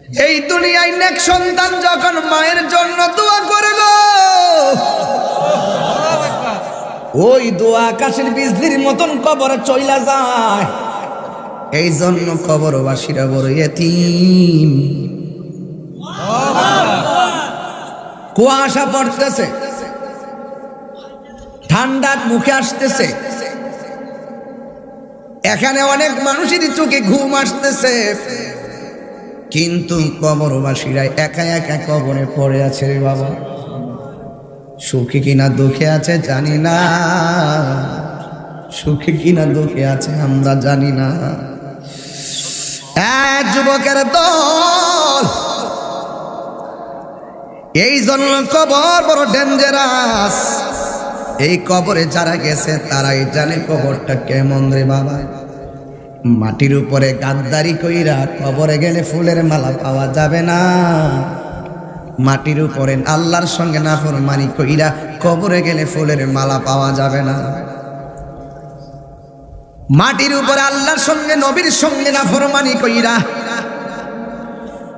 এই দুনিয়ায় নেক সন্তান যখন মায়ের জন্য দোয়া করে গো, ওই দোয়া আকাশের বিজলির মতন কবরে চইলা যায়। এই জন্য কবরবাসীরা বড় ইতিম। কুয়াশা পড়তেছে, ঠান্ডা মুখে আসতেছে, এখানে অনেক মানুষেরই চোখে ঘুম আসতেছে, কিন্তু কবরবাসীরা একা একা কবরে পড়ে আছে রে বাবা। সুখে কিনা দুঃখে আছে জানি না, সুখে কিনা দুঃখে আছে আমরা জানি না। এক যুবকের দল, এই জন্য কবর বড় ডেঞ্জারাস। এই কবরে যারা গেছে তারাই জানে কবরটা কেমন রে বাবা। মাটির উপরে গাদ্দারি কইরা কবরে গেলে ফুলের মালা পাওয়া যাবে না। মাটির উপরে আল্লাহর সঙ্গে নাফরমানি কইরা কবরে গেলে ফুলের মালা পাওয়া যাবে না। মাটির উপরে আল্লাহর সঙ্গে নবীর সঙ্গে নাফরমানি কইরা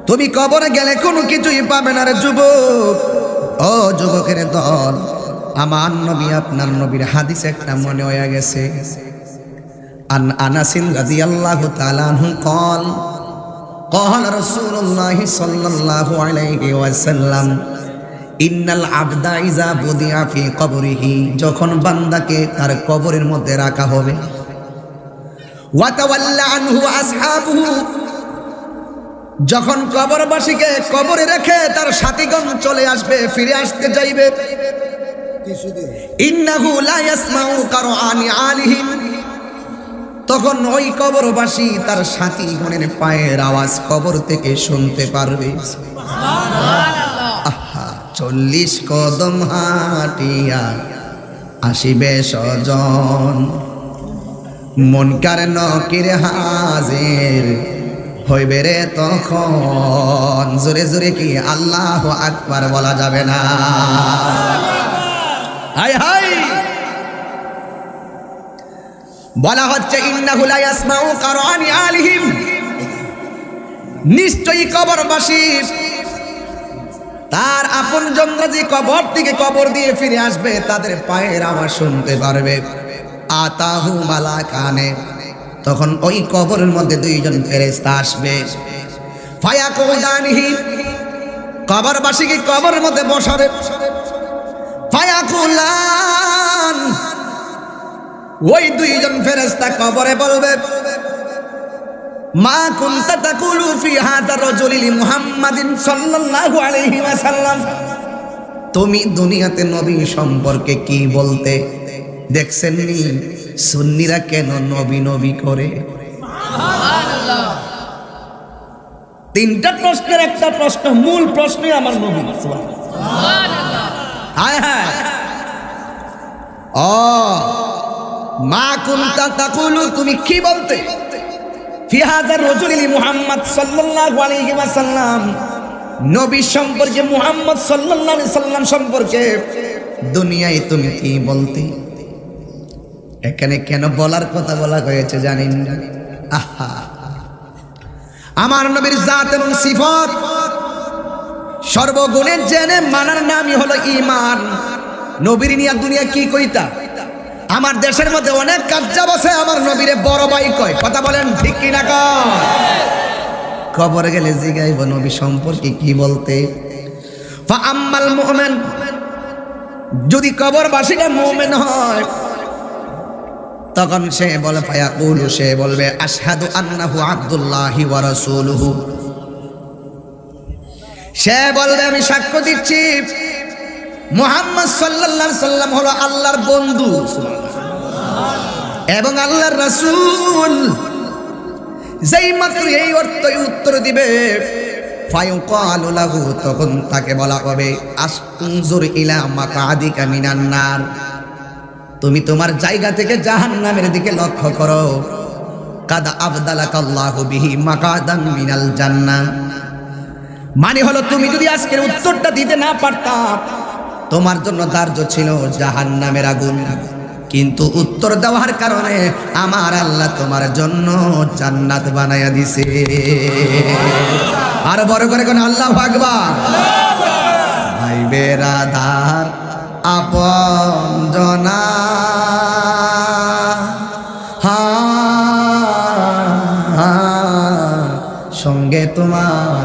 তুমি কবরে গেলে কোনো কিছুই পাবে না রে যুবক। ও যুবকের দল, আমার নবী আপনার নবীর হাদিস একটা মনে হয়ে গেছে। আন আনাসিন রাদিয়াল্লাহু তাআলা আনহু قال قال رسول الله صلى الله عليه وسلم ইন্নাল আবদা ইযা বুদিআ ফি কবরিহি, যখন বান্দাকে তার কবরের মধ্যে রাখা হবে, ওয়া তাওয়াল্লা আনহু আসহাবুহু, যখন কবরবাসীকে কবরে রেখে তার সাথীগণ চলে আসবে, ফিরে আসতে যাইবে, ইন্নাহু লা ইয়াসমাউ কারআনি আলিহিম, তখন ওই কবরবাসী তার সাথীগণের পায়ের আওয়াজ কবর থেকে শুনতে পারবে। আহা, 40 কদম হাঁটিয়া আসিবে স্বজন, মুনকার নকির হাজির হইবে রে তখন। জোরে জোরে কি আল্লাহু আকবার বলা যাবে না? হায় হায়, বলা হচ্ছে ইন্নাহু লা ইয়াসমাউ কারআনি আলিহিম, নিশ্চয়ই কবরবাসী তার আপনজনরা যে কবর থেকে কবর দিয়ে ফিরে আসবে তাদের পায়ের আওয়াজ শুনতে পারবে। আতাহু মালাকানে, তখন ওই কবরের মধ্যে দুইজন ফেরেশতা আসবে। ফায়াকুলানিহি, কবরবাসীকে কবরের মধ্যে বসাবে। ফায়াকুলান, ওই দুইজন ফেরেশতা কবরে বলবে, মা কুনতা তাকুলু ফি হাযা রাজুলি মুহাম্মাদিন সাল্লাল্লাহু আলাইহি ওয়াসাল্লাম, তুমি দুনিয়াতে নবী সম্পর্কে কি বলতে? দেখছেন নি সুন্নিরা কেন নবী নবী করে? সুবহানাল্লাহ। তিনটা প্রশ্নের একটা প্রশ্ন, মূল প্রশ্নই আমার নবী। সুবহানাল্লাহ। হায় হায়, ও মা কুনতা তাকুলু, তুমি কি বলতে? ফি হাযা রাজুলি মুহাম্মদ সাল্লাল্লাহু আলাইহি ওয়াসাল্লাম, নবী সম্পর্কে, মুহাম্মদ সাল্লাল্লাহু আলাইহি সাল্লাম সম্পর্কে দুনিয়ায় তুমি কি বলতে? এখানে কেন বলার কথা বলা হয়েছে জানেন না? আহা, আমার নবীর জাত এবং সিফাত সর্বগুণে জেনে মানার নামই হলো ঈমান। নবীর নিয়া দুনিয়া কি কইতা? আমার দেশের মধ্যে অনেক কাজ্জাব আছে, আমার নবীরে বড় ভাই কয়। কথা বলেন ঠিক কি না? কয় কবরে গেলে জিগাইব নবী সম্পর্কে কি বলতে? ফা আম্মাল মুমিন, যদি কবরবাসীটা মুমিন হয় তখন সে বলে, ফায়াকুলু, সে বলবে, আশহাদু আন্নাহু আবদুল্লাহি ওয়া রাসূলুহু, সে বলবে আমি সাক্ষ্য দিচ্ছি মুহাম্মদ সাল্লাল্লাহু আলাইহি সাল্লাম হলো আল্লাহর বন্ধু এবং আল্লাহর রাসূল। যেই মাত্র এই অর্থই উত্তর দিবে, ফায়ুকালু লাহু, তখন তাকে বলা হবে, আনজুর ইলা মাকাদিকা মিনান নার, তুমি তোমার জায়গা থেকে জাহান্নামের দিকে লক্ষ্য করো। কাদ আবদালাকাল্লাহু বিহি মাকাদান মিনাল জান্নাহ, মানে হলো তুমি যদি আজকের উত্তরটা দিতে না পারতা তোমার জন্য ধার্য ছিল জাহান্নামের আগুন, কিন্তু উত্তর দেওয়ার কারণে আমার আল্লাহ তোমার জন্য জান্নাত বানায়া দিছে। আর বড় করে কোন আল্লাহু আকবার। ভাই বেরাদার আপন জনা সঙ্গে তোমার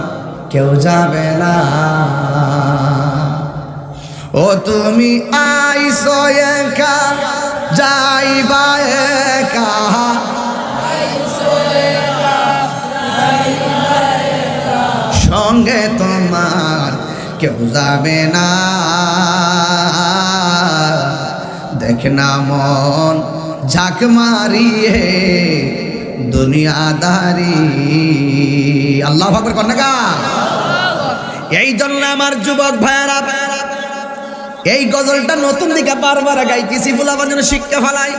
কেউ যাবে না। ও তুমি আইসো একা যাইবা একা, সঙ্গে তোমার কেউ যাবে না। দেখ না মন ঝাঁক মারিয়ে দুনিয়াদারি। আল্লাহু আকবার কন্যা। এই জন্য আমার যুবক ভাইরা এই গজলটা নতুন দিকে বারবার গাইতেছি, ফুলাবার জন্য শিক্ষা ফেলাই।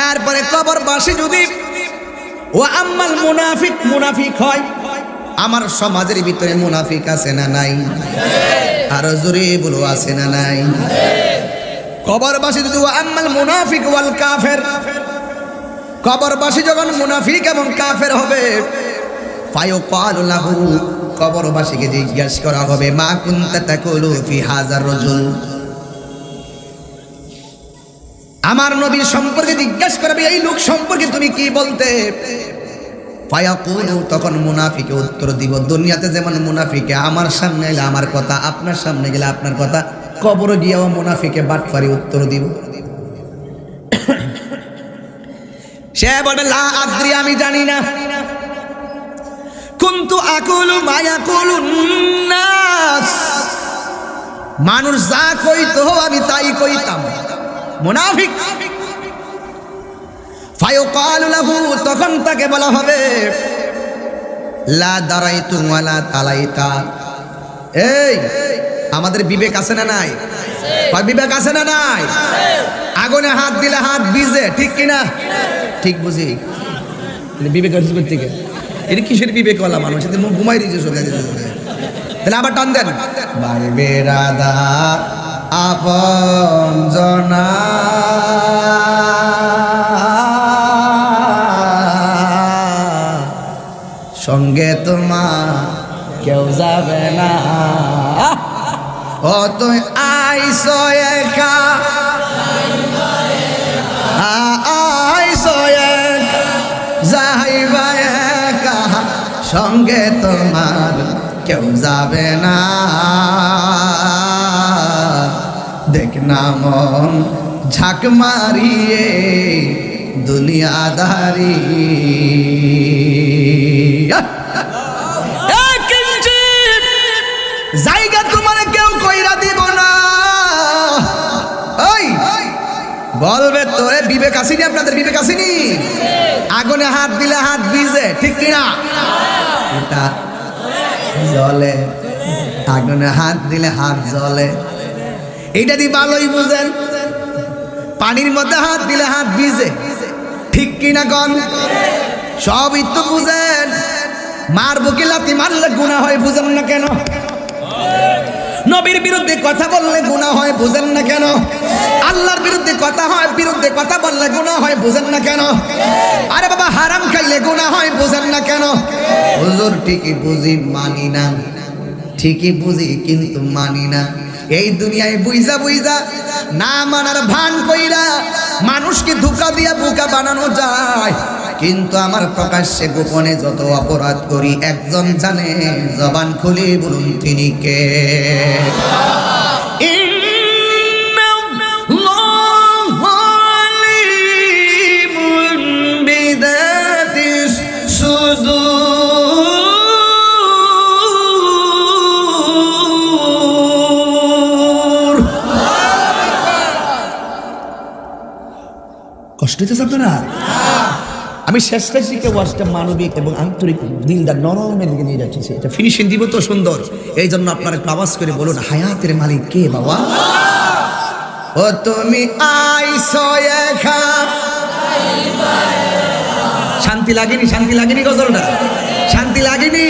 এরপরে কবরবাসী যদি ও আম্মাল মুনাফিক মুনাফিক হয়, আমার সমাজের ভিতরে মুনাফিক আছে না নাই? আরো জোরে বলো আছে না নাই? কবরবাসী যদি ও আম্মাল মুনাফিক ওয়াল কাফের, কবরবাসী যখন মুনাফিক এবং কাফের হবে, ফায়ুকালু লাহু, কবরবাসীকে জিজ্ঞাসা করা হবে মা কুনতা তাকুলু ফি হাযার রাজুল, আমার নবী সম্পর্কে জিজ্ঞাসা করবে এই লোক সম্পর্কে তুমি কি বলতে? ফায়াকুলু, তখন মুনাফিকে উত্তর দিব দুনিয়াতে যেমন মুনাফিকে আমার সামনে এলে আমার কথা, আপনার সামনে গেলে আপনার কথা, কবরে গিয়েও মুনাফিকে বাটপারি উত্তর দিব। সে বলবে লা আদ্রি, আমি জানি না। কুনতু আকুলু মা ইয়াকুলুন নাস, মানুষ যা কইতো আমি তাই কইতাম। মুনাফিক। ফায়ুকালু লাহু, তখন তাকে বলা হবে লা দারাইতু ওয়ালা তালাইতা। এই আমাদের বিবেক আছে না নাই? বিবেক আছে না নাই? আগুনে হাত দিলে হাত ভিজে, ঠিক কিনা? ঠিক বুঝি বিবেক করতে গেলে এটা কিসের বিবেক ওয়ালা মানুষ? মুখ ঘুমাই দিয়েছে সব। তাহলে আবার টান দেন। ভাই বেরাদার আপন জনা সঙ্গে তোমার কেউ যাবে না। ও তুই আইসো একা, আইসো একা যাইবা একা, সঙ্গে তোমার কেউ যাবে না। দেখ না মন ঝাঁক মারিয়ে দুনিয়াদারি। জায়গা তোমার কেউ কইরা দিব না। ওই বলবে তোরে বিবেক আসেনি? আপনাদের বিবেক আসেনি? আগুনে হাত দিলে হাত ভিজে, ঠিক কিনা? এটা জ্বলে, আগুনে হাত দিলে হাত জ্বলে, এইটা দিয়ে ভালোই বুঝেন। পানির মধ্যে হাত দিলে হাত ভিজে, ঠিক কিনা গন? সবই তো বুঝেন। মার বুকে লাথি মারলে গুনাহ হয়, বুঝেন না কেন? নবীর বিরুদ্ধে কথা বললে গুনাহ হয়, বুঝেন না কেন? আল্লাহর বিরুদ্ধে কথা বললে গুনাহ হয়, বুঝেন না কেন? আরে বাবা হারাম খাইলে গুনাহ হয়, বুঝেন না কেন? হুজুর ঠিকই বুঝি মানি না, ঠিকই বুঝি কিন্তু মানি না। এই দুনিয়ায় বুইজা বুইজা না মানার ভান কইরা মানুষকে ধোঁকা দিয়া বোকা বানানো যায়, কিন্তু আমার প্রকাশ্যে গোপনে যত অপরাধ করি একজন জানে, জবান খুলে বলুন তিনি কে? কষ্ট হইতেছে আপনারা? আমি শেষটার দিকে ওয়াজটা মানবিক এবং আন্তরিক দিলদার নরমের দিকে নিয়ে যাচ্ছি। এটা ফিনিশিং দিব তো সুন্দর, এই জন্য আপনারা একটু আওয়াজ করে বলুন হায়াতের মালিক কে বাবা? ও তুমি আইসো একা। শান্তি লাগেনি? শান্তি লাগেনি? গজলটা শান্তি লাগেনি?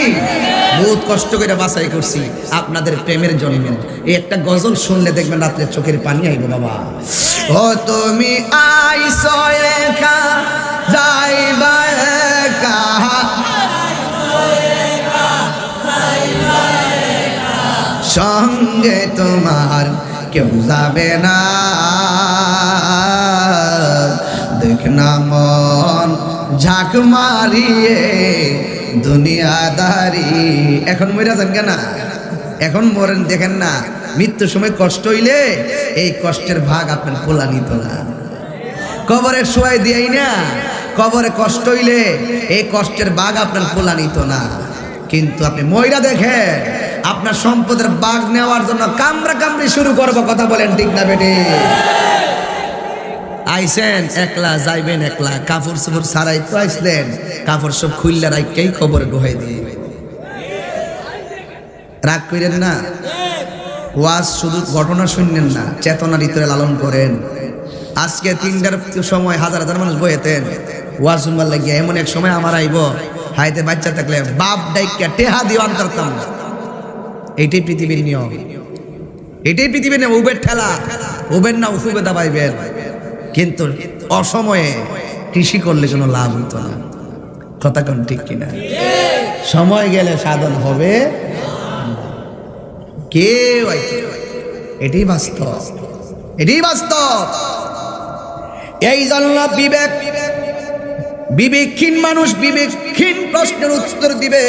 বহুত কষ্ট করে বাছাই করছি আপনাদের প্রেমের জন্য। এই একটা গজল শুনলে দেখবেন রাত্রে চোখের পানি আইব বাবা। ও তুমি আইসো একা যাইবা একা, সঙ্গে তোমার কেউ যাবে না। দেখ না মন ঝাঁক মারিয়ে দুনিয়াদারি। এখন মরে যান কেন? এখন মরেন, দেখেন না মৃত্যুর সময় কষ্ট হইলে এই কষ্টের ভাগ আপনার পোলা নিত না। কবরে শোয়াই দিয়াই না, কবরে কষ্ট হইলে এই কষ্টের ভাগ আপনার পোলা নিত না। কিন্তু আপনি ময়রা দেখে আপনার সম্পদের ভাগ নেওয়ার জন্য কামড়া কামড়ি শুরু করবো। কথা বলেন ঠিক না বেটে? আইসেন একলা, যাইবেন একলা, কাপড় চোপড় ছাড়াই তো আইসলেন, কাপড় সব খুললে রাখকেই খবর গোহাই দিয়ে। রাগ করেন না, ওয়াজ শুধু ঘটনা শুনলেন না, চেতনার ভিতরে লালন করেন। আজকে 3টার সময় হাজার হাজার মানুষ বইতেন ওয়াজ শুনবার লাগিয়ে। এমন এক সময় আমার আইব হাইতে বাচ্চা থাকলে বাপ ডাইকা টেহা দিয়ে আনতাম না। এইটাই পৃথিবীর নিয়ম, এটাই পৃথিবীর নিয়ম। উবের ঠেলা, উবের না উফুবে দাবাইবেন। কিন্তু অসময়ে কৃষি করলে কোনো লাভ হইতো না। কথা কোন ঠিক কিনা? সময় গেলে সাধন হবে কেউ। এটাই বাস্তব, এটাই বাস্তব। এই জন্য বিবেকহীন মানুষ বিবেকহীন প্রশ্নের উত্তর দিবে।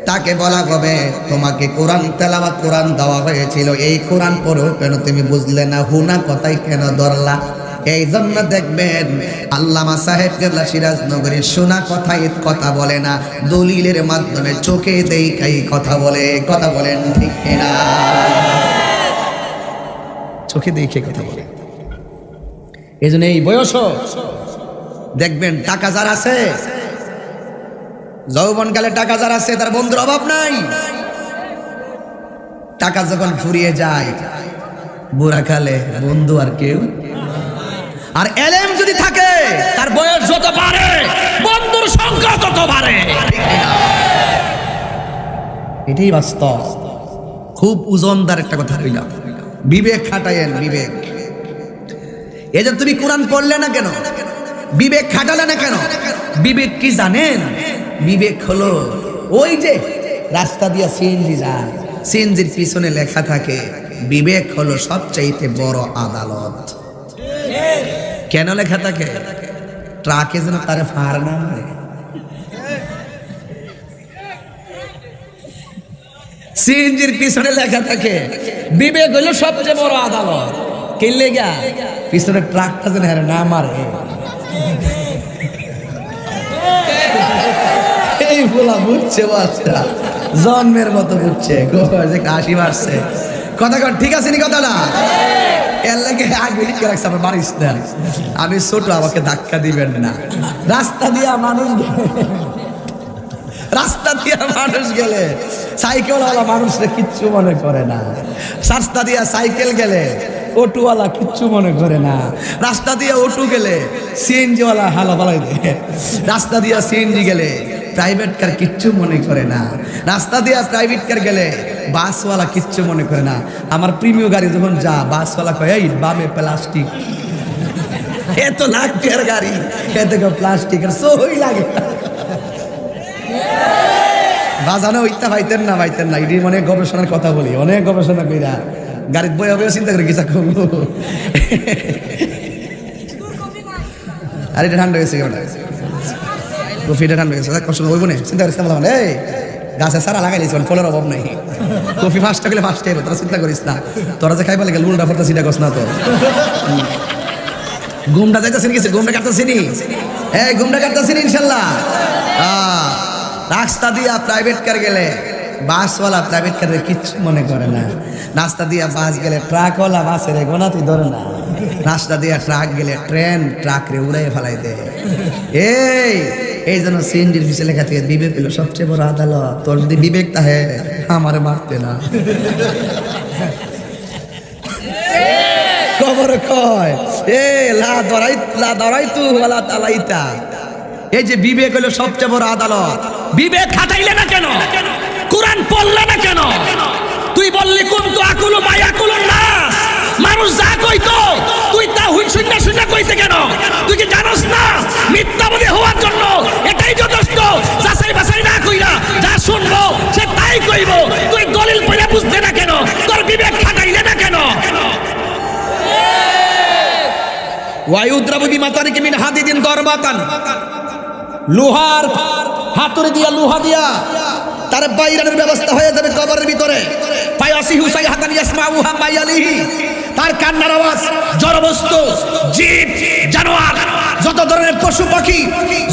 তাকে বলা হবে তোমাকে কোরআন তেলাওয়াত কোরআন দেওয়া হয়েছিল, এই কোরআন পড়ো কেন তুমি বুঝলে না? হুনা কথাই কেন ধরলা? এই জন্য দেখবেন আল্লামা সাহেব কেবলা সিরাজনগরে শোনা কথাই কথা বলে না, দলিলের মাধ্যমে চোখে দেখাই কথা বলে। কথা বলেন ঠিক কিনা? চোখে দেখে কথা বলে। এই জন্য এই বয়স দেখবেন টাকা যার আছে, যৌবনকালে টাকা যার আছে তার বন্ধুর অভাব নাই। টাকা যখন ফুরিয়ে যায় বুড়াকালে বন্ধু আর কেউ। আর এলেম যদি থাকে তার বয়স যত বাড়ে বন্ধুর সংখ্যা তত বাড়ে। এটাই বাস্তব। খুব ওজনদার একটা কথা কইলাম, বিবেক খাটায়েন, বিবেক। এই যে তুমি কোরআন পড়লে না কেন, বিবেক খাটালে না কেন? বিবেক কি জানেন? বিবেক হলো ওই যে রাস্তা দিয়ে সিএনজি যায়, সিএনজির পিছনে লেখা থাকে বিবেক হলো সবচাইতে বড় আদালত। কেন লেখা থাকে? ট্রাকে যেন তারে ফার না মারে। সিএনজির পিছনে লেখা থাকে বিবেক হলো সবচেয়ে বড় আদালত। কে লেগা? পিছনে ট্রাকটা যেন না মারে। এই বলা বুঝছে, বাচ্চা জন্মের মতো বুঝছে, হাসি মারছে। কথা কর ঠিক আছে নি? কথাটা এর লাগে আগে লিখে রাখছে আমার বাড়ির স্থান। আমি ছোট, আমাকে ধাক্কা দিবেন না। রাস্তা দিয়া মানুষ গেলে, রাস্তা দিয়া মানুষ গেলে সাইকেলওয়ালা মানুষরা কিচ্ছু মনে করে না। রাস্তা দিয়া সাইকেল গেলে অটোওয়ালা কিচ্ছু মনে করে না। রাস্তা দিয়া অটো গেলে সিএনজিওয়ালা হালা পালাই দেয়। রাস্তা দিয়া সিএনজি গেলে প্রাইভেট কার কিচ্ছু মনে করে না। রাস্তা দিয়া প্রাইভেট কার গেলে বাসওয়ালা কিচ্ছু মনে করে না। আমার প্রিমিয় গাড়ি যখন যা, বাসওয়ালা কয় এই বামে প্লাস্টিক। এত লাখ টাকার গাড়ি, এতে প্লাস্টিকের সই লাগে। বাজানো ইত্যা পাইতেন না, পাইতেন না। এটি অনেক গবেষণার কথা বলি, অনেক গবেষণা কইরা গাড়ির বই হবে চিন্তা করে কিছু করবো। আর এটা ঠান্ডা হয়েছে, কফিটা ঠান্ডা হয়েছে, কষ্ট হইব না, চিন্তা করিস না। বললাম এই গাছে সারা লাগাই দিয়েছি, ফলের অভাব নাই। কফি ফার্স্টটা গেলে ফার্স্টে হবে, তোরা চিন্তা করিস না। তোরা যে খাইবা লাগে লুলটা ফরতা চিন্তা করস না। তো ঘুমটা যাইতেছি কিছু, ঘুমটা কাটতেছি নি? হ্যাঁ ঘুমটা কাটতেছি ইনশাল্লাহ। রাস্তা দিয়া প্রাইভেট কার গেলে বাসওয়ালা প্রাইভেট কারের কিচ্ছু মনে করে না। রাস্তা দিয়া বাস গেলে ট্রাকওয়ালা বাসের গোনাতি ধরে না। রাস্তা দিয়া ট্রাক গেলে ট্রেন ট্রাক রে উড়াই ফেলাই দেয়। এই জন্য সিএনজির পিছনে লেখা থেকে বিবেক হলো সবচেয়ে বড় আদালত। তোর যদি বিবেক তাহে আমারে মারতে না। খবর কয় এ লা দরাই তু ওয়ালা তালাইতা। এই যে বিবেক হলো সবচেয়ে বড় আদালত। বিবেক খাটাইলে না কেন? কোরআন পড়লে না কেন? তুই বললি কুনতু আকুলু মা ইয়াকুলুন নাস। মানুষ যা কইতো তুই তা হুই শুননা শুননা কইতে কেন? তুই কি জানোস না মিথ্যাবাদী হওয়ার জন্য এটাই যথেষ্ট। যাচাই বাছাই না কইরা যা শুনবো সে তাই কইব। তুই দলিল পড়ে বুঝতে না ওয়ায়ুদ্রাবু বিমাতারিকি মিন হাদিদিন দরবাতান, লোহার হাতুড়ি দিয়া লোহা দিয়া তার বাইরানোর ব্যবস্থা হয়ে যাবে কবরের ভিতরে। ফায়াসিহু সাইহাতান ইয়াসমাউহা মায়ালিহি, তার কান্নার আওয়াজ জড়বস্তু, জীব, জানোয়ার, যত ধরনের পশু পাখি,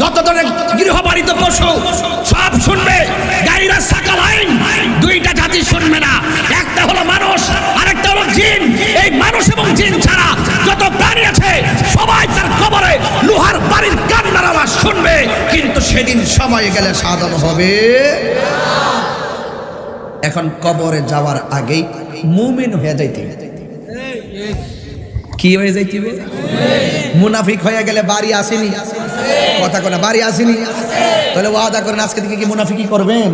যত ধরনের গৃহপালিত পশু সব শুনবে। গায়রা সাকালাইন, দুইটা জাতি শুনবে না, একটা হলো মানুষ আরেকটা হলো জিন। এই মানুষ এবং জিন ছাড়া যত প্রাণী আছে সবাই তার কবরে লোহার বাড়ির কান্নার আওয়াজ শুনবে, কিন্তু সেদিন সময় গেলে সাধন হবে। এখন কবরে যাওয়ার আগেই মুমিন হয়ে যাইতে, কি হয়ে যাইতে? মুনাফিক হয়ে গেলে বাড়ি আসেনি, কথা কোনা বাড়ি আসেনি। তাহলে ওয়াদা করেন আজকে থেকে কি মুনাফিকি করবেন?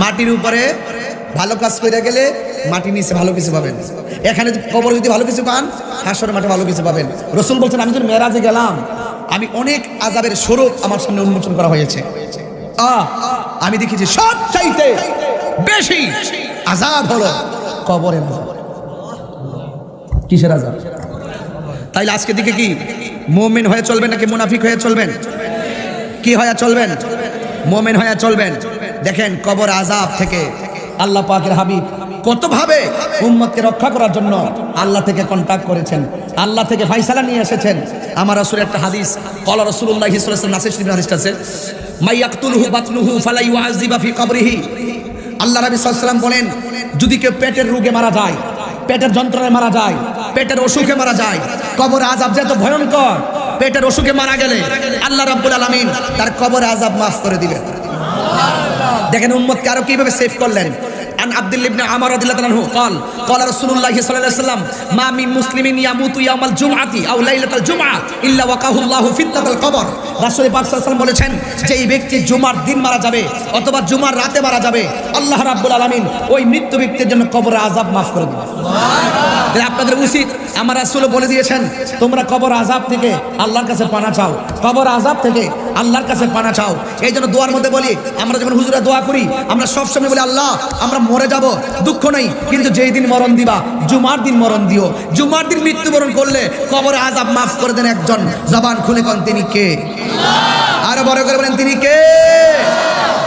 মাটির উপরে ভালো কাজ করে গেলে মাটি নিচে ভালো কিছু পাবেন। এখানে কবর যদি ভালো কিছু পান, হাসরের মাঠে ভালো কিছু পাবেন। রাসূল বলছেন, আমি যখন মেরাজে গেলাম, আমি অনেক আযাবের স্বরূপ আমার সামনে উন্মোচন করা হয়েছে। আমি দেখেছি সব চাইতে বেশি আযাব হলো কবরের আযাব। কিসের আযাব? তাইলে আজকে দিকে কি মুমিন হয়ে চলবেন নাকি মুনাফিক হয়ে চলবেন? কি হয়ে চলবেন? মুমিন হয়ে চলবেন। দেখেন কবর আযাব থেকে আল্লাহ পাকের হাবিব কত ভাবে উম্মতকে রক্ষা করার জন্য আল্লাহ থেকে কন্টাক্ট করেছেন, আল্লাহ থেকে ফয়সালা নিয়ে এসেছেন। আমার রাসূলের একটা হাদিস, ক্বালা রাসূলুল্লাহ সাল্লাল্লাহু আলাইহি ওয়াসাল্লাম, নাসির শরীফের হাদিস আছে, মাইয়াকতুলহু বাতনুহু ফালা ইউআযিবা ফি কবরিহি। আল্লাহ নবী সাল্লাল্লাহু আলাইহি ওয়াসাল্লাম বলেন, যদি কেউ পেটের রোগে মারা যায়, পেটের যন্ত্রণায় মারা যায়, পেটের অসুখে মারা যায়, কবর আযাব যে এত ভয়ঙ্কর, পেটের অসুখে মারা গেলে আল্লাহ রাব্বুল আলামিন তার কবর আযাব মাফ করে দিবেন। দেখেন উম্মতকে আরো কিভাবে সেভ করলেন। عن عبد الله بن عمر رضي الله عنه قال قال رسول الله صلى الله عليه وسلم ما من مسلم يموت يوم الجمعة أو ليلة الجمعة إلا وقاه الله فتنة القبر। রাসূল পাক সাল্লাল্লাহু আলাইহি ওয়াসাল্লাম বলেছেন, যে এই ব্যক্তি জুমার দিন মারা যাবে অথবা জুমার রাতে মারা যাবে, আল্লাহ রাব্বুল আলামিন ওই মৃত্যু ব্যক্তির জন্য কবরের আযাব মাফ করে দিবেন। তাহলে আপনাদের উচিত, আমার রাসূল বলে দিয়েছেন, তোমরা কবর আযাব থেকে আল্লাহর কাছে পানা চাও, কবর আযাব থেকে আল্লাহর কাছে পানা চাও। এই জন্য দোয়ার মধ্যে বলি, আমরা যখন হুজুরা দোয়া করি আমরা সবসময় বলি, আল্লাহ আমরা মরে যাব দুঃখ নাই, কিন্তু যেই দিন মরণ দিবা জুমার দিন মরণ দিও। জুমার দিন মৃত্যুবরণ করলে কবরে আযাব মাফ করে দেন একজন। জবান খুলে কোন তিনি কে? আরো বড় করে বলেন তিনি কে?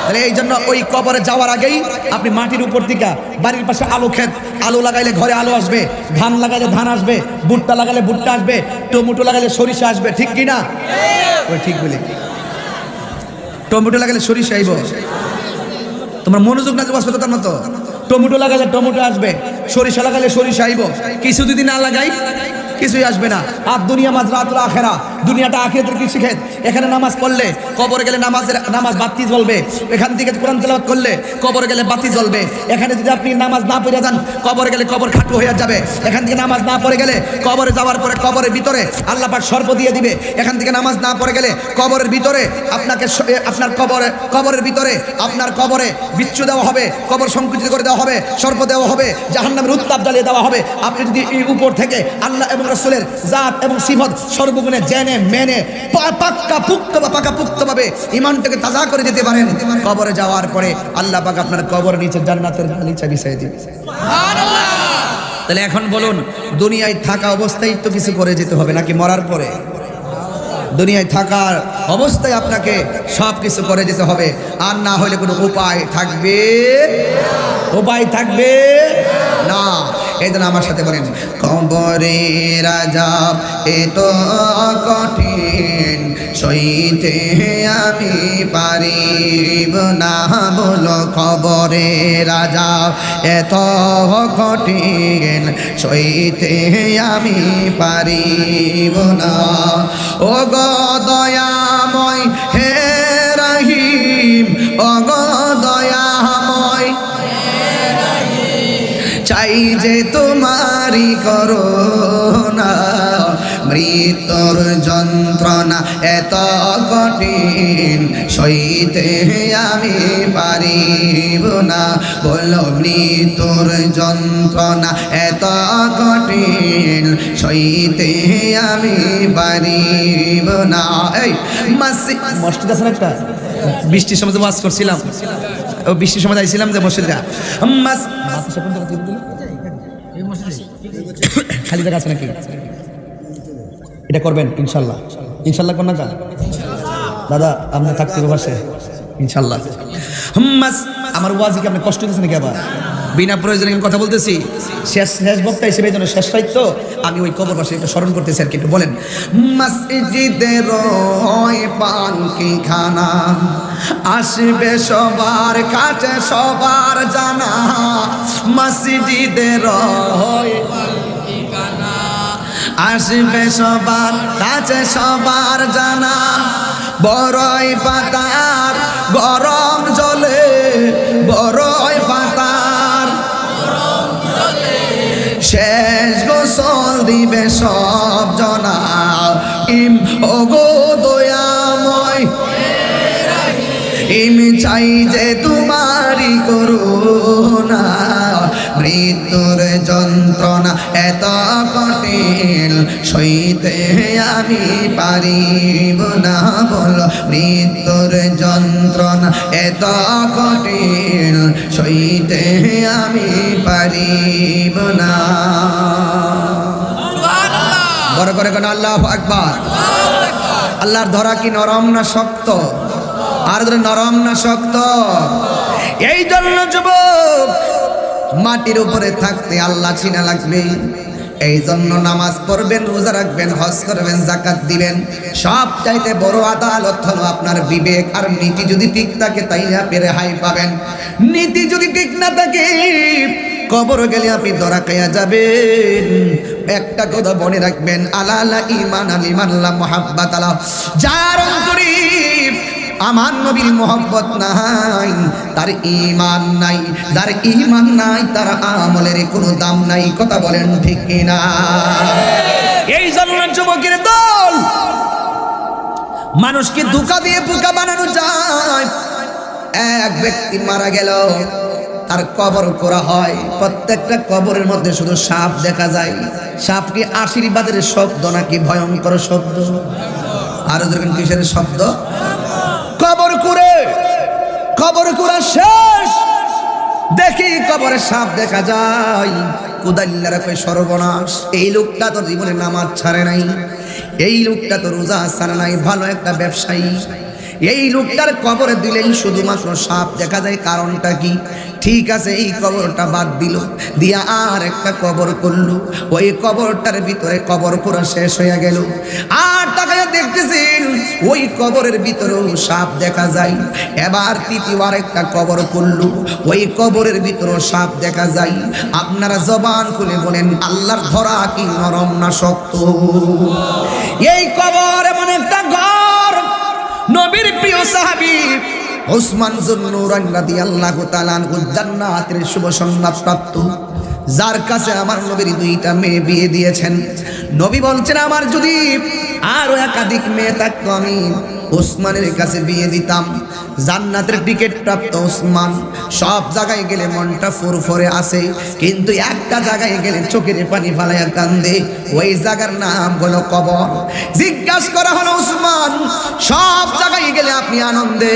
তাহলে এই জন্য ওই কবরে যাওয়ার আগেই আপনি মাটির উপর থেকে, বাড়ির পাশে আলু ক্ষেত, আলু লাগাইলে ঘরে আলু আসবে, ধান লাগাইলে ধান আসবে, ভুট্টা লাগাইলে ভুট্টা আসবে, টমেটো লাগাইলে সরিষা আসবে, ঠিক কিনা? ওই ঠিক বলি, টমেটো লাগাইলে সরিষা আইব। তোমরা মনোযোগ না দেওয়া তার মতো, টমেটো লাগালে টমেটো আসবে, সরিষা লাগালে সরিষা আইব। কিছু যদি না লাগাই কিছুই আসবে না। আর দুনিয়া মাজরাতুল আখিরা, দুনিয়াটা আখিরাতের কৃষিক্ষেত। এখানে নামাজ পড়লে কবরে গেলে নামাজ বাতি জ্বলবে, এখান থেকে কোরআন তেলাওয়াত করলে কবরে গেলে বাতি জ্বলবে। এখানে যদি আপনি নামাজ না পড়ে যান, কবরে গেলে কবর খাটো হয়ে যাবে। এখান থেকে নামাজ না পড়ে গেলে কবরে যাওয়ার পরে কবরের ভিতরে আল্লাহ পাক সর্প দিয়ে দিবে। এখান থেকে নামাজ না পড়ে গেলে কবরের ভিতরে আপনাকে আপনার কবরের ভিতরে আপনার কবরে বিচ্ছু দেওয়া হবে, কবর সংকুচিত করে দেওয়া হবে, সর্প দেওয়া হবে, জাহান্নামের উত্তাপ জ্বালিয়ে দেওয়া হবে। আপনি যদি এই উপর থেকে আল্লাহ এবং রাসূলের জাত এবং সিফত সর্বগুণে জেনে মেনে পাকাপুক্তভাবে ঈমানটাকে তাজা করে দিতে পারেন, কবরে যাওয়ার পরে আল্লাহ পাক আপনার কবরের নিচে জান্নাতের গালিচা বিছাই দিবে। সুবহানাল্লাহ। তাহলে এখন বলুন, দুনিয়ায় থাকা অবস্থায় তো কিছু করে যেতে হবে নাকি মরার পরে? দুনিয়ায় থাকার অবস্থায় আপনাকে সব কিছু করে যেতে হবে, আর না হলে কোনো উপায় থাকবে? উপায় থাকবে না। এই জন্য আমার সাথে বলেন, কবরের আযাব এত কঠিন সইতে আমি পারিব না। বলো কবরের আযাব এত কঠিন সইতে আমি পারিব না। ও গো দয়াময় হে রহিম, ও গো দয়াময়, চাই যে তোমারি করুণা। মৃত্যুর যন্ত্রণা এত কঠিন সইতে আমি পারিব না। বলো মৃত্যুর যন্ত্রণা এত কঠিন সইতে আমি পারিব না। এই মসজিদ আছে না একটা, বৃষ্টির সময় ওয়াজ করছিলাম, বৃষ্টির সময় আইছিলাম যে মসজিদটা খালি জায়গা আছে নাকি? এটা করবেন ইনশাল্লাহ। ইনশাল্লাহ কোন না দাদা আপনার থাকতে পারছে ইনশাল্লাহ। আমার ওয়াজি কি আপনি কষ্ট দিচ্ছেন নাকি? আবার বিনা প্রয়োজনে আমি কথা বলতেছি। শেষ বক্তা হিসেবে এই জন্য শেষ সাহিত্য আমি ওই কবর পাশে একটু স্মরণ করতেছি আর কি। একটু বলেন মসজিদের পালকি খানা আসবে সবার কাছে সবার জানা, মসজিদের পালকি খানা আসবে সবার কাছে সবার জানা, বড়ই পাতার গরম জলে বড়ই পাতার শেষ গোসল দিবে সব জনা, ইম ওগো দয়াময় ইম চাই যে তোমারই করুণা, মৃত্যুর যন্ত্রণা এত কঠিন সইতে আমি পারিব না, বলো মৃত্যুর যন্ত্রণা এত কঠিন সইতে আমি পারিব না। বড় করে কোন আল্লাহু আকবার। আল্লাহর ধরা কি নরম না শক্ত? আর নরম না শক্ত? এই জন্য যুবক মাটির উপরে থাকতে আল্লাহ চিনা লাগবে। এই জন্য নামাজ পড়বেন, রোজা রাখবেন, হজ করবেন, যাকাত দিবেন। সব চাইতে বড় আদালত হলো আপনার বিবেক আর নীতি যদি ঠিক থাকে তাইলে আপনি রেহাই পাবেন। নীতি যদি ঠিক না থাকে কবর গেলে আপনি ধরা খাইয়া যাবেন। একটা কথা মনে রাখবেন, আলা লা ঈমান আলিমান লা মুহাব্বাত আলা, যার অন্তরে আমার নবীর মোহব্বত নাই তার ঈমান নাই, যার ঈমান নাই তার আমলের কোনো দাম নাই। কথা বলেন ঠিক কিনা? এই জন্য যুবকের দল মানুষকে ধোঁকা দিয়ে বোকা বানানো যায়। এক ব্যক্তি মারা গেল, তার কবর করা হয়, প্রত্যেকটা কবরের মধ্যে শুধু সাপ দেখা যায়। সাপ কি আশীর্বাদের শব্দ নাকি ভয়ঙ্কর শব্দ? আরো যখন কিসের শব্দ? কবর করে শেষ দেখি কবরে সাপ দেখা যায়। কুদাল্লারা কই সর্বনাশ, এই লোকটা তো জীবনে নামাজ ছাড়ে নাই, এই লোকটা তো রোজা ছাড়ে নাই, ভালো একটা ব্যবসায়ী। এই লোকটার কবরে দিলেই শুধুমাত্র সাপ দেখা যায়, কারণটা কি? ঠিক আছে, এই কবরটা বাদ দিল, দিয়া আর একটা কবর করলো। ওই কবরটার ভিতরে কবর করা শেষ হয়ে গেল, আর তাকায় দেখতেছেন ওই কবরের ভিতরেও সাপ দেখা যায়। এবার তৃতীয় আরেকটা কবর করলো, ওই কবরের ভিতরেও সাপ দেখা যায়। আপনারা জবান খুলে বলেন, আল্লাহর ধরা কি নরম না শক্ত? এই কবর এমন একটা ঘর, নবীর প্রিয় সাহাবী উসমান যুন্নুরাইন রাদিয়াল্লাহু তাআলা আনহু জান্নাতের শুভ সংবাদ প্রাপ্ত, যার কাছে আমার নবীর দুইটা মেয়ে বিয়ে দিয়েছেন। নবী বলছেন, আমার যদি আরো একাধিক মেয়ে থাকতো আমি উসমানের কাছে বিয়ে দিতাম। জান্নাতের টিকিট প্রাপ্ত উসমান সব জায়গায় গেলে মনটা ফুরফুরে আসে, কিন্তু একটা জায়গায় গেলে চোখের পানি ফালাইয়া কান্দে। ওই জায়গার নাম হলো কবর। জিজ্ঞাসা করা হলো, উসমান সব জায়গায় গেলে আপনি আনন্দে,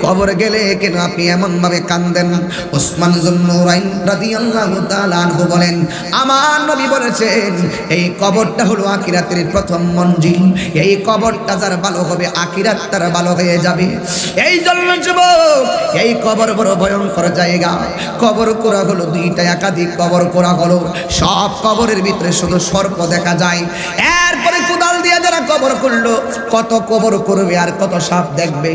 কবর গেলে কেন আপনি এমন ভাবে কান্দেন? উসমান যুন্নুরাইন রাদিয়াল্লাহু তাআলা আনহু বলেন, আমার নবী বলেছেন এই কবরটা হলো আখিরাতের প্রথম মঞ্জিল। এই কবরটা যার ভালো হবে আখিরাত তার ভালো হয়ে যাবে। এই জন্য যুবক, এই কবর বড় ভয়ঙ্কর জায়গা। কবর করা হলো দুইটা, একাধিক কবর করা হলো। সব কবরের ভিতরে শুধু সর্প দেখা যায়। এরপরে কোদাল দিয়ে যারা কবর করলো, কত কবর করবে আর কত সাপ দেখবে।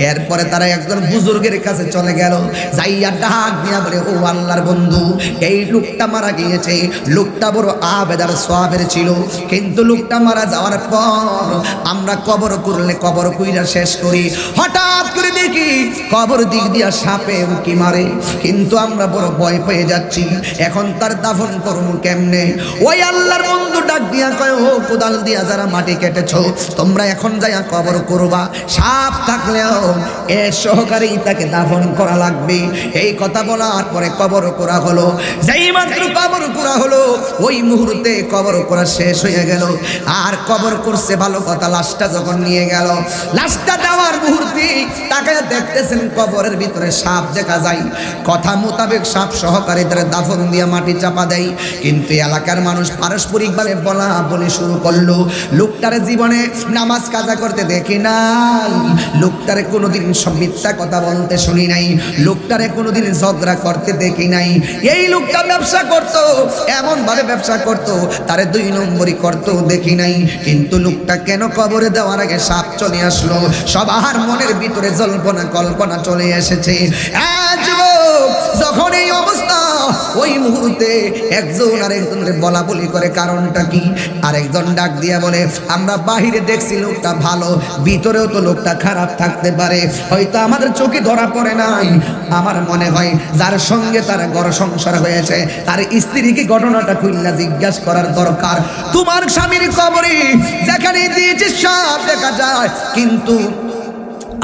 এরপরে তারা একজন বুজুর্গের কাছে চলে গেল, যাইয়া ডাক দিয়া বলে, ও আল্লাহর বন্ধু, এই লোকটা মারা গিয়েছে, লোকটা বড় আবেদার সোয়াবের ছিল, কিন্তু লোকটা মারা যাওয়ার পর আমরা কবর করলে কবর কইরা শেষ করি, হঠাৎ করে দেখি কবর দিক দিয়া সাপে উকি মারে, কিন্তু আমরা বড় ভয় পেয়ে যাচ্ছি, এখন তার দাফন করব কেমনে? ওই আল্লাহর বন্ধু ডাক দিয়া কয়, ও কোদাল দিয়া যারা মাটি কেটেছো, তোমরা এখন যাইয়া কবর করবা, সাপ থাকলেও এ সহকারে তাকে দাফন করা লাগবে। এই কথা বলার পরে কবর করা হলো। যেই মাত্র কবর করা হলো, ওই মুহূর্তে কবর করা শেষ হয়ে গেল। আর কবর করছে ভালো কথা, লাশটা যখন নিয়ে গেল, লাশটা দেওয়ার মুহূর্তে তাকায় দেখতেছেন কবরের ভিতরে সাপ দেখা যায়। কথা মোতাবেক সাপ সহকারে তারা দাফন দিয়ে মাটি চাপা দেয়। কিন্তু এলাকার মানুষ পারস্পরিকভাবে বলা বলে শুরু করলো, লোকটারে জীবনে নামাজ কাজা করতে দেখি নাই, লোকটারে কোনোদিন মিথ্যা কথা বলতে শুনি নাই, লোকটারে কোনোদিন ঝগড়া করতে দেখি নাই। এই লোকটা ব্যবসা করতো, এমন ভাবে ব্যবসা করতো, তারে 2 নম্বরই করতো দেখি নাই। কিন্তু লোকটা কেন কবরে দেওয়ার আগে সাপ চলে আসলো? সবার মনের ভিতরে জল্পনা কল্পনা চলে এসেছে। যখন এই অবস্থা, ওই মুহূর্তে একজন আরেকজনের বলা বলি করে, কারণটা কি? আরেকজন ডাক দিয়া বলে, আমরা বাহিরে দেখছি লোকটা ভালো, ভিতরেও তো লোকটা খারাপ থাকতে পারে, হয়তো আমাদের চোখে ধরা পড়ে নাই। আমার মনে হয় যার সঙ্গে তার ঘর সংসার হয়েছে তার স্ত্রীকে ঘটনাটা খুলনা জিজ্ঞাসা করার দরকার। তোমার স্বামীর কবরে যেখানে দিয়েছে সাপ দেখা যায়, কিন্তু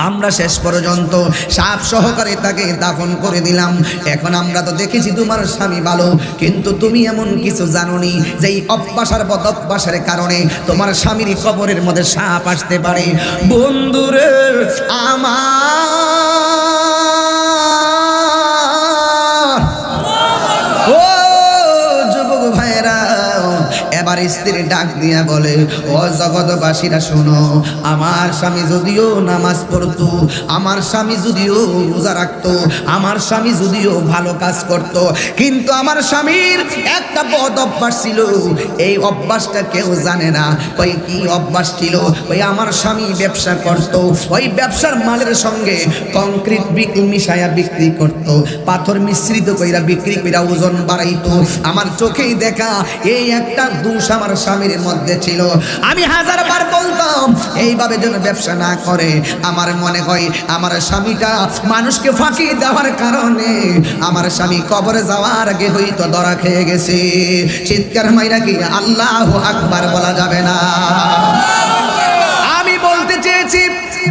আমরা শেষ পর্যন্ত সাপ সহকারে তাকে দাফন করে দিলাম। এখন আমরা তো দেখেছি তোমার স্বামী ভালো, কিন্তু তুমি এমন কিছু জানোনি যে এই অভ্যাসের বদ অভ্যাসের কারণে তোমার স্বামীর কবরের মধ্যে সাপ আসতে পারে। বন্ধুরে আমার, ও যুবক ভাইরা, এবার স্ত্রী ডাক দিয়া বলে, ও জগৎবাসীরা শোনো, আমার স্বামী যদিও নামাজ পড়তো, আমার স্বামী যদিও রোজা রাখতো, আমার স্বামী যদিও ভালো কাজ করত, কিন্তু আমার স্বামীর একটা বদ অভ্যাস ছিল। এই অভ্যাসটা কেউ জানে না। ওই কি অভ্যাস ছিল? ওই আমার স্বামী ব্যবসা করত, ওই ব্যবসার মালের সঙ্গে কংক্রিট মিশায়া বিক্রি করত, পাথর মিশ্রিত কইরা বিক্রি কইরা ওজন বাড়াইতো। আমার চোখেই দেখা এই একটা দোষ আমার স্বামীর মধ্যে ছিল। আমি 1000 বার বলতাম এইভাবে যেন ব্যবসা না করে। আমার মনে হয় আমার স্বামীটা মানুষকে ফাঁকি দেওয়ার কারণে আমার স্বামী কবরে যাওয়ার আগে হয়তো ধরা খেয়ে গেছে। চিৎকার মাইরা কি আল্লাহু আকবার বলা যাবে না? আমি বলতে চেয়েছি,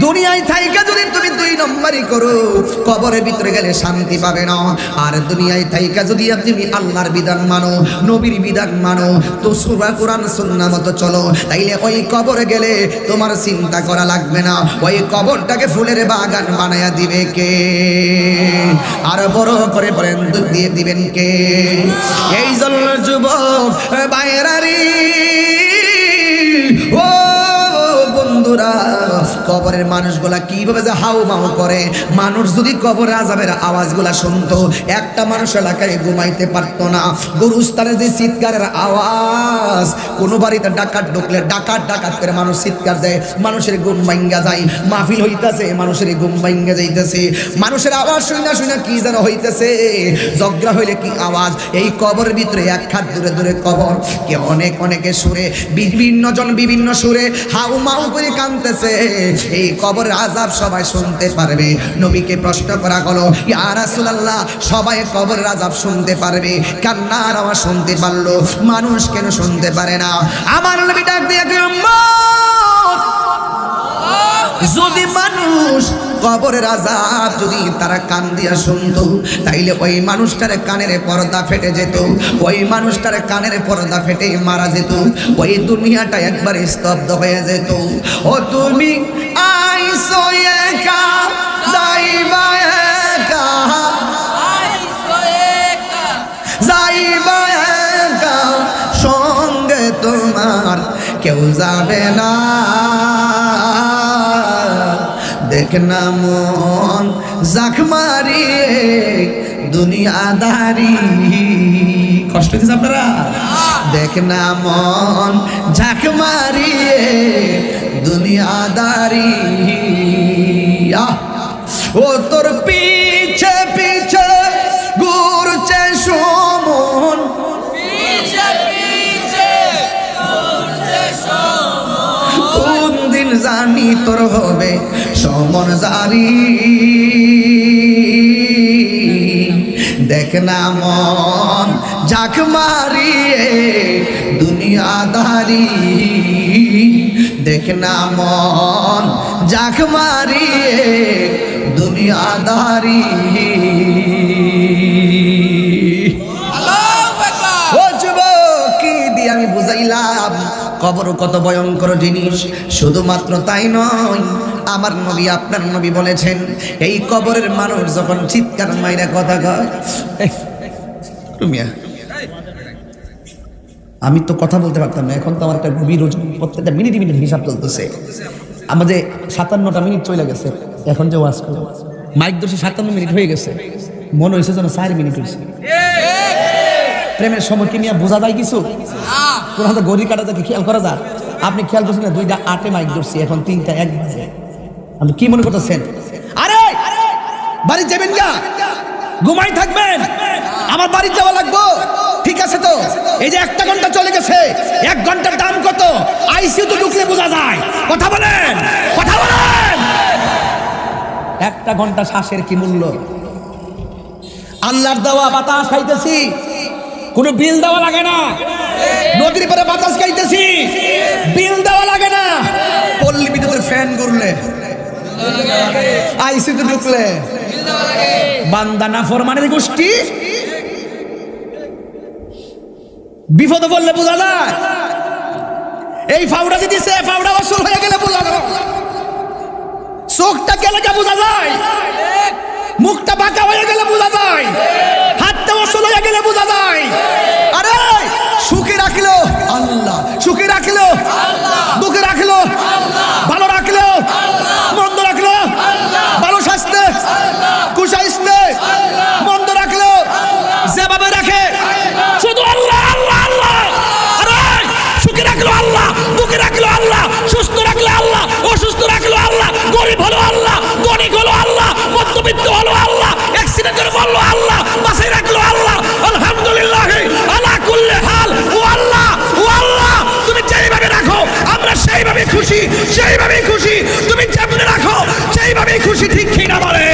দুনিয়ায় থাইকা যদি তুমি 2 নম্বরই করো, কবরের ভিতরে গেলে শান্তি পাবে না। আর দুনিয়ায় থাইকা যদি তুমি আল্লাহর বিধান মানো, নবীর বিধান মানো, তো সূরা কোরআন সুন্নাহ মতো চলো, তাইলে ওই কবরে গেলে তোমার চিন্তা করা লাগবে না। ওই কবরটাকে ফুলের বাগান বানায়া দিবে কে? আর বড় করে বলেন, দিয়ে দিবেন কে? এই জন্য যুবক বাইরারি, ও বন্ধুরা, কবরের মানুষগুলা কিভাবে যে হাউ মাউ করে। মানুষ যদি কবরের আযাবের আওয়াজগুলা শুনতো, একটা মানুষ এলাকায় ঘুমাইতে পারতো না। গুরুস্থানে যে চিৎকারের আওয়াজ, কোনো বাড়িতে ডাকাত ঢুকলে ডাকাত ডাকাত করে মানুষ চিৎকার দেয়, মানুষের ঘুম ভাঙ্গা যায়। মাহফিল হইতাছে, মানুষের ঘুম ভাঙ্গা যাইতেছে। মানুষের আওয়াজ শুনা শুনা কি যেন হইতেছে, ঝগড়া হইলে কি আওয়াজ। এই কবরের ভিতরে এক হাত দূরে দূরে কবর, কে অনেকে সুরে, বিভিন্ন জন বিভিন্ন সুরে হাউ মাউ করে কাঁদতেছে। এই কবরের আযাব সবাই শুনতে পারবে। নবীকে প্রশ্ন করা হলো, ইয়া রাসূলুল্লাহ, সবাই কবরের আযাব শুনতে পারবে, কান্নার আওয়াজ শুনতে পারলো, মানুষ কেন শুনতে পারে না? আমার নবী ডাক দিয়ে যদি মানুষ কবরের আযাব যদি তারা কান দিয়া শুনতো, তাইলে ওই মানুষটার কানের পর্দা ফেটে যেত, ওই মানুষটার কানের পর্দা ফেটে মারা যেত, ওই দুনিয়াটা একবার স্তব্ধ হয়ে যেত। ও তুমি আইসো একা, যাইবা একা, যাইবা একা, সঙ্গে তোমার কেউ যাবে না। দেখ না মন জাখ মারিয়ে দুনিয়াদারি, কষ্ট হচ্ছে আপনারা? দেখ না মন ঝাঁক মারিয়ে দুনিয়াদারি, ও তোর পিছে পিছে ঘুরছে সমন, কোন দিন জানি তোর হবে সমন জারি। দেখ না মন ঝাঁক মারিয়ে দুনিয়াদারি, দেখ না মন ঝাঁক মারিয়ে দুনিয়াদারি। ও যুবক, কি দিয়ে আমি বুঝাইলাম কবর কত ভয়ঙ্কর জিনিস। শুধুমাত্র তাই নয়, আমার নবী আপনার নবী বলেছেন এই কবরের মানুষ যখন চিৎকার মাইরা কথা কয়, আমি তো কথা বলতে পারতাম না, এখন তো আমার একটা গভীর প্রত্যেকটা মিনিট মিনিট হিসাব চলতেছে। আমাদের 57টা মিনিট চলে গেছে, এখন যে ওয়াজ করবো মাইক দোষে 57 মিনিট হয়ে গেছে, মনে হয়েছে যেন 4 মিনিট হয়েছে। প্রেমের সময় কি নিয়ে বোঝা যায় কিছু? কোন হাতে গড়ি কাটা যায়, খেয়াল করা যায়? আপনি খেয়াল করছেন না 2টা 8 মাইক ধরছি, এখন 3টা 1 বাজে। আপনি কি মনে করতেছেন? আরে বাড়ি যাবেন না, ঘুমাই থাকবেন, আমার বাড়ি যাওয়া লাগবো, ঠিক আছে তো? এই যে 1টা ঘন্টা চলে গেছে, 1 ঘন্টার দাম কত? আইসিইউ তো ঢুকলে বোঝা যায়। কথা বলেন, কথা বলেন। 1টা ঘন্টা শ্বাসের কি মূল্য? আল্লাহর দেওয়া বাতাস খাইতেছি, কোনো বিল দেওয়া লাগে না। নদীর পরে বাতাস খাইতেছি, বিল দেওয়া লাগে না। পল্লী বিদ্যুতের ফ্যান ঘুরলে, আইসিইউতে ঢুকলে বান্দা নাফরমানের গোষ্ঠী বিপদে পড়লে বোঝা যায়। এই ফাউডা দিতেছে, ফাউডা ওসুল হয়ে গেলে বোঝা যায়, চোখটা গেলে বোঝা যায়, মুখটা বাঁকা হয়ে গেলে বোঝা যায়, হাতটা ওসুল হয়ে গেলে বোঝা যায়। আরে সুখে রাখলো আল্লাহ, সুখে রাখলো আল্লাহ, দুঃখে রাখলো আল্লাহ, ভালো রাখলো আল্লাহ, মন্দ রাখলো আল্লাহ, ভালো স্বাস্থ্যে আল্লাহ, কুস্বাস্থ্যে আল্লাহ, মন্দ রাখলো আল্লাহ, যেভাবে রাখে শুধু আল্লাহ আল্লাহ আল্লাহ। আরে সুখে রাখলো আল্লাহ, দুঃখে রাখলো আল্লাহ, সুস্থ রাখলো আল্লাহ, অসুস্থ রাখলো আল্লাহ, গরিব হলো আল্লাহ, গণিক হলো আল্লাহ, মধ্যবিত্ত হলো আল্লাহ, অ্যাক্সিডেন্ট করে বললো আল্লাহ, বাঁচাই রাখলো আল্লাহ। আলহামদুলিল্লাহ আলা কুল্লি হাল। ও আল্লাহ, ও আল্লাহ, তুমি যেইভাবে রাখো আমরা সেইভাবে খুশি, সেইভাবে খুশি। তুমি যেমন রাখো সেইভাবে খুশি, ঠিক কি না বলে?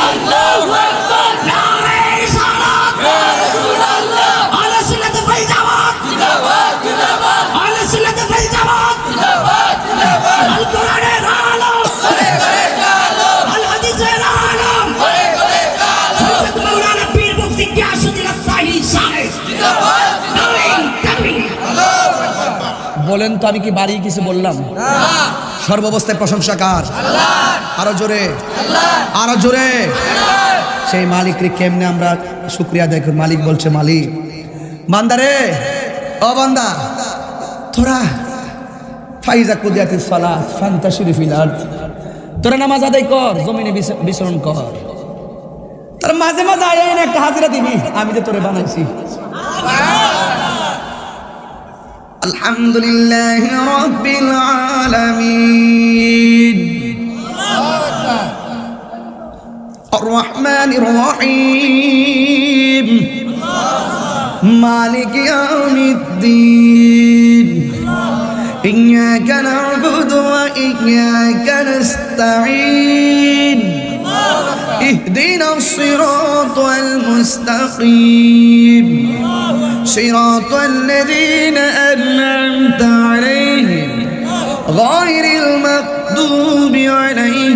আল্লাহু আকবার, নারে সালাত ইয়া রাসূলুল্লাহ, আলা সিলাতে ফাই জামাত জিন্দাবাদ জিন্দাবাদ, আলা সিলাতে ফাই জামাত জিন্দাবাদ জিন্দাবাদ, আল কোরআনের আলো করে করে চালো, আল হাদিসের আলো করে করে চালো, হযরত মাওলানা পীর মুফতি গিয়াসউদ্দিন সাহি সাহেব জিন্দাবাদ জিন্দাবাদ, তাকবীর। আল্লাহু আকবার। বলেন তো আমি কি বাড়ি কিছু বললাম? না। সর্বাবস্থায় প্রশংসা কার? আল্লাহ। আরো জোরে আল্লাহ, আরো জোরে আল্লাহ। সেই মালিককে কেমনে আমরা শুকরিয়া আদায় করি? মালিক বলছে, মালিক বান্দারে, ও বান্দা, তোরা ফাইজা কুদিয়াতিস সালাত ফান্তাশিরু ফিল আরদ, তোরা নামাজ আদায় কর, জমিনে বিচরণ কর। তার মাঝে মাঝে আয় একটা হাজিরা দিবি, আমি যে তোরে বানাইছি। আলহামদুলিল্লাহি রাব্বিল আলামিন, আর রহমানির রহিম, মালিক ইয়াউমিদ্দিন, ইয়্যাকা না'বুদু ওয়া ইয়্যাকা নাস্তাঈন, ইহদিনাস সিরাতাল মুস্তাকিম, সিরাতাল লাযীনা আন'আমতা আলাইহিম গায়রিল মাগদুবি আলাইহিম